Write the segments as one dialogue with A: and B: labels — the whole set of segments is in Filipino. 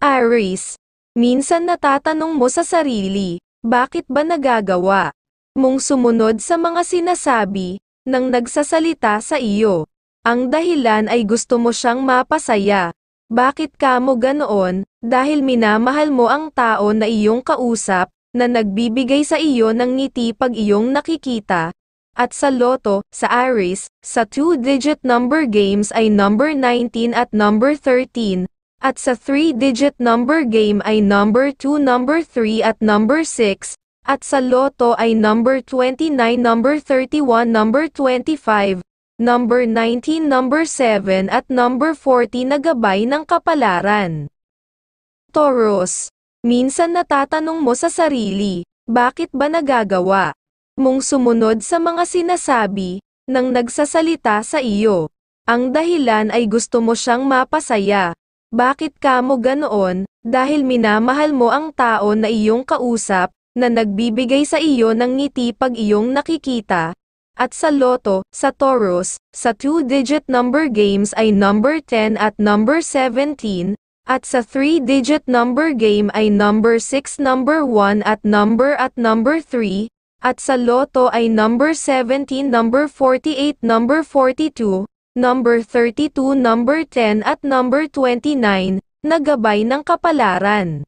A: Aries, minsan natatanong mo sa sarili, bakit ba nagagawa mong sumunod sa mga sinasabi ng nagsasalita sa iyo? Ang dahilan ay gusto mo siyang mapasaya. Bakit ka mo ganoon? Dahil minamahal mo ang tao na iyong kausap, na nagbibigay sa iyo ng ngiti pag iyong nakikita. At sa loto, sa Aries, sa 2-digit number games ay number 19 at number 13. At sa 3-digit number game ay number 2, number 3 at number 6, at sa loto ay number 29, number 31, number 25, number 19, number 7 at number 40 na gabay ng kapalaran. Taurus, minsan natatanong mo sa sarili, bakit ba nagagawa mong sumunod sa mga sinasabi ng nagsasalita sa iyo? Ang dahilan ay gusto mo siyang mapasaya. Bakit ka mo ganoon? Dahil minamahal mo ang tao na iyong kausap, na nagbibigay sa iyo ng ngiti pag iyong nakikita. At sa loto, sa Taurus, sa 2-digit number games ay number 10 at number 17, at sa 3-digit number game ay number 6, number 1 at number 3, at sa loto ay number 17, number 48, number 42, number 32, number 10 at number 29, na gabay ng kapalaran.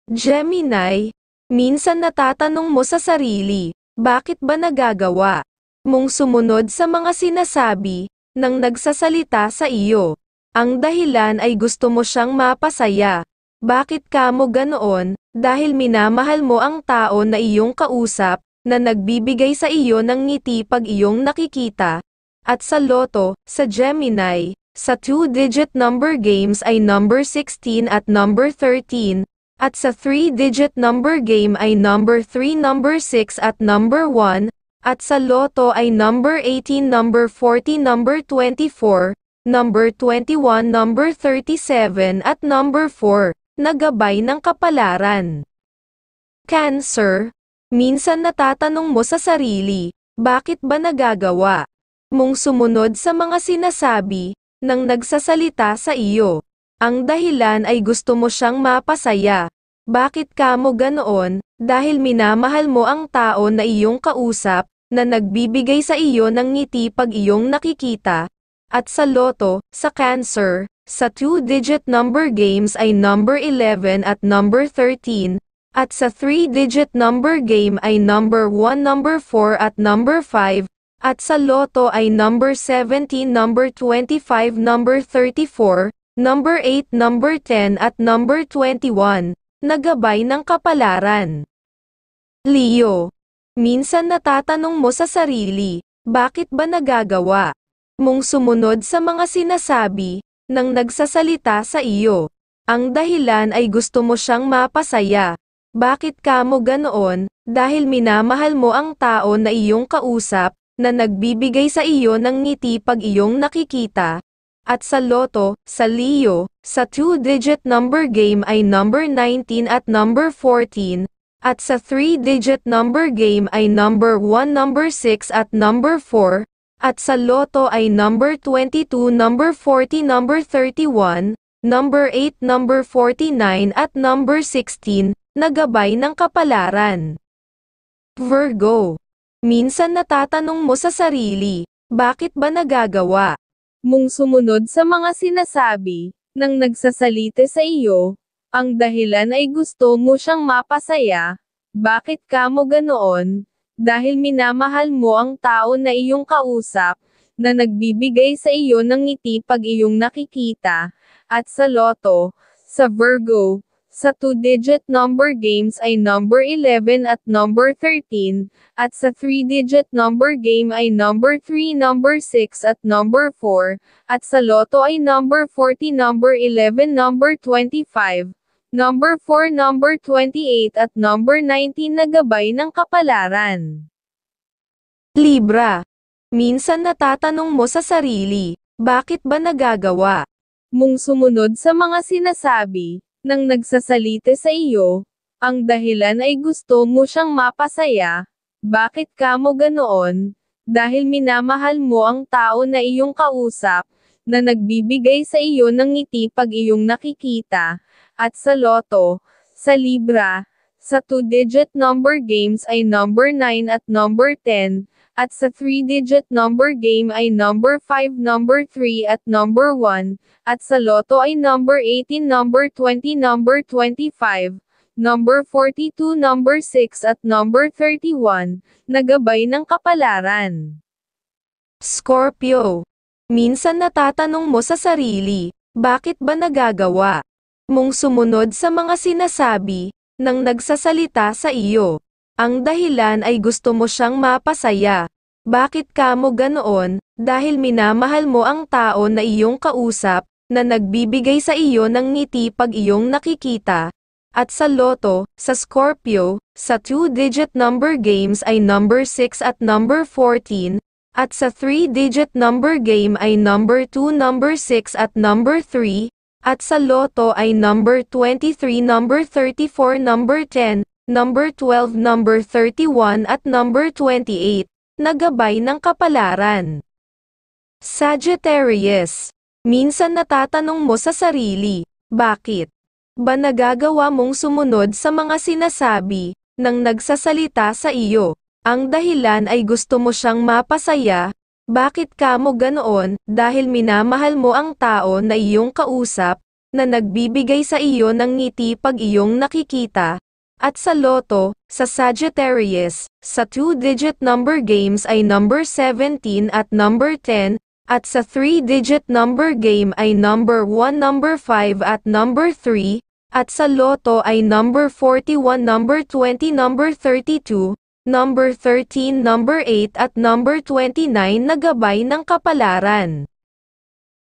A: Gemini, minsan natatanong mo sa sarili, bakit ba nagagawa mong sumunod sa mga sinasabi ng nagsasalita sa iyo? Ang dahilan ay gusto mo siyang mapasaya. Bakit ka mo ganoon? Dahil minamahal mo ang tao na iyong kausap, na nagbibigay sa iyo ng ngiti pag iyong nakikita. At sa loto, sa Gemini, sa 2-digit number games ay number 16 at number 13, at sa 3-digit number game ay number 3, number 6 at number 1, at sa loto ay number 18, number 40, number 24, number 21, number 37 at number 4, na gabay ng kapalaran. Cancer, minsan natatanong mo sa sarili, bakit ba nagagawa mong sumunod sa mga sinasabi ng nagsasalita sa iyo? Ang dahilan ay gusto mo siyang mapasaya. Bakit ka mo ganoon? Dahil minamahal mo ang tao na iyong kausap, na nagbibigay sa iyo ng ngiti pag iyong nakikita. At sa loto, sa Cancer, sa 2-digit number games ay number 11 at number 13, at sa 3-digit number game ay number 1, number 4 at number 5, at sa loto ay number 17, number 25, number 34, number 8, number 10 at number 21, na gabay ng kapalaran. Leo, minsan natatanong mo sa sarili, bakit ba nagagawa mong sumunod sa mga sinasabi ng nagsasalita sa iyo? Ang dahilan ay gusto mo siyang mapasaya. Bakit ka mo ganoon? Dahil minamahal mo ang tao na iyong kausap, na nagbibigay sa iyo ng ngiti pag iyong nakikita. At sa loto, sa Leo, sa 2-digit number game ay number 19 at number 14, at sa 3-digit number game ay number 1, number 6 at number 4, at sa loto ay number 22, number 40, number 31, number 8, number 49 at number 16, na gabay ng kapalaran. Virgo, minsan natatanong mo sa sarili, bakit ba nagagawa mong sumunod sa mga sinasabi ng nagsasalita sa iyo? Ang dahilan ay gusto mo siyang mapasaya. Bakit ka mo ganoon? Dahil minamahal mo ang tao na iyong kausap, na nagbibigay sa iyo ng ngiti pag iyong nakikita. At sa loto, sa Virgo, sa 2-digit number games ay number 11 at number 13, at sa 3-digit number game ay number 3, number 6 at number 4, at sa loto ay number 40, number 11, number 25, number 4, number 28 at number 19 na gabay ng kapalaran. Libra, minsan natatanong mo sa sarili, bakit ba nagagawa mong sumunod sa mga sinasabi ng nagsasalita sa iyo? Ang dahilan ay gusto mo siyang mapasaya. Bakit ka mo ganoon? Dahil minamahal mo ang tao na iyong kausap, na nagbibigay sa iyo ng ngiti pag iyong nakikita.
B: at sa Lotto, sa Libra, sa 2-digit number games ay number 9 at number 10, at sa 3-digit number game ay number 5, number 3 at number 1, at sa Lotto ay number 18, number 20, number 25, number 42, number 6 at number 31, nagabay ng kapalaran.
A: Scorpio. Minsan natatanong mo sa sarili, bakit ba nagagawa mong sumunod sa mga sinasabi ng nagsasalita sa iyo? Ang dahilan ay gusto mo siyang mapasaya. Bakit ka mo ganoon? Dahil minamahal mo ang tao na iyong kausap, na nagbibigay sa iyo ng ngiti pag iyong nakikita. At sa Lotto, sa Scorpio, sa 2-digit number games ay number 6 at number 14, at sa 3-digit number game ay number 2, number 6 at number 3, at sa Lotto ay number 23, number 34, number 10, number 12, number 31 at number 28, nagabay ng kapalaran. Sagittarius. Minsan natatanong mo sa sarili, bakit ba nagagawa mong sumunod sa mga sinasabi ng nagsasalita sa iyo? Ang dahilan ay gusto mo siyang mapasaya. Bakit ka mo ganoon? Dahil minamahal mo ang tao na iyong kausap, na nagbibigay sa iyo ng ngiti pag iyong nakikita. At sa Lotto, sa Sagittarius, sa 2-digit number games ay number 17 at number 10, at sa 3-digit number game ay number 1, number 5 at number 3, at sa Lotto ay number 41, number 20, number 32, number 13, number 8 at number 29 nagabay ng kapalaran.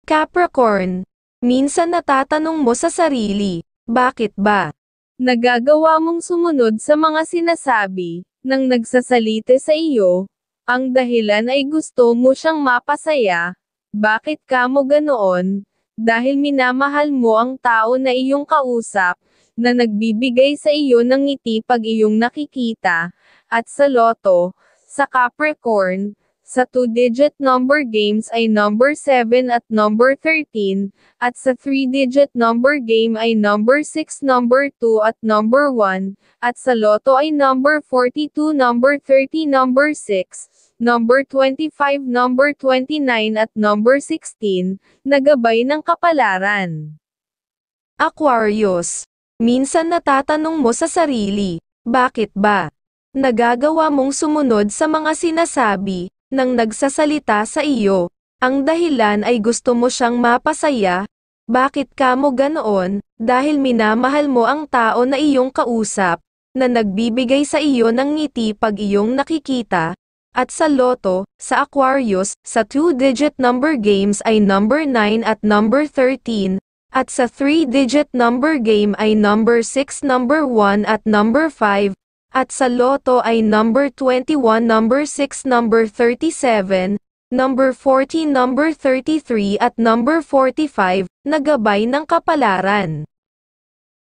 A: Capricorn. Minsan natatanong mo sa sarili, bakit ba nagagawa mong sumunod sa mga sinasabi ng nagsasalita sa iyo? Ang dahilan ay gusto mo siyang mapasaya. Bakit ka mo ganoon? Dahil minamahal mo ang tao na iyong kausap, na nagbibigay sa iyo ng ngiti pag iyong nakikita. At sa Lotto, sa Capricorn, sa 2-digit number games ay number 7 at number 13, at sa 3-digit number game ay number 6, number 2 at number 1, at sa Lotto ay number 42, number 30, number 6, number 25, number 29 at number 16, nagabay ng kapalaran. Aquarius. Minsan natatanong mo sa sarili, bakit ba nagagawa mong sumunod sa mga sinasabi ng nagsasalita sa iyo? Ang dahilan ay gusto mo siyang mapasaya. Bakit ka mo ganoon? Dahil minamahal mo ang tao na iyong kausap, na nagbibigay sa iyo ng ngiti pag iyong nakikita. At sa Lotto, sa Aquarius, sa 2-digit number games ay number 9 at number 13, at sa 3-digit number game ay number 6, number 1 at number 5, at sa Lotto ay number 21, number 6, number 37, number 14, number 33 at number 45, nagabay ng kapalaran.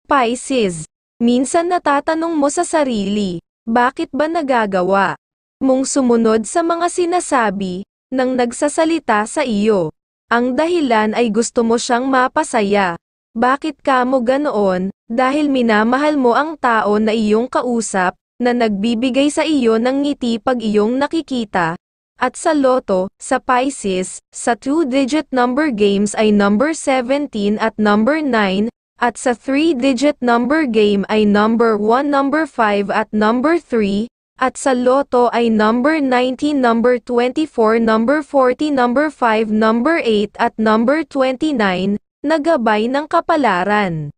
A: Pisces. Minsan natatanong mo sa sarili, bakit ba nagagawa mong sumunod sa mga sinasabi ng nagsasalita sa iyo? Ang dahilan ay gusto mo siyang mapasaya. Bakit ka mo ganoon? Dahil minamahal mo ang tao na iyong kausap, na nagbibigay sa iyo ng ngiti pag iyong nakikita. At sa Lotto, sa Pisces, sa 2-digit number games ay number 17 at number 9, at sa 3-digit number game ay number 1, number 5 at number 3, at sa Lotto ay number 19, number 24, number 40, number 5, number 8 at number 29, nagabay ng kapalaran.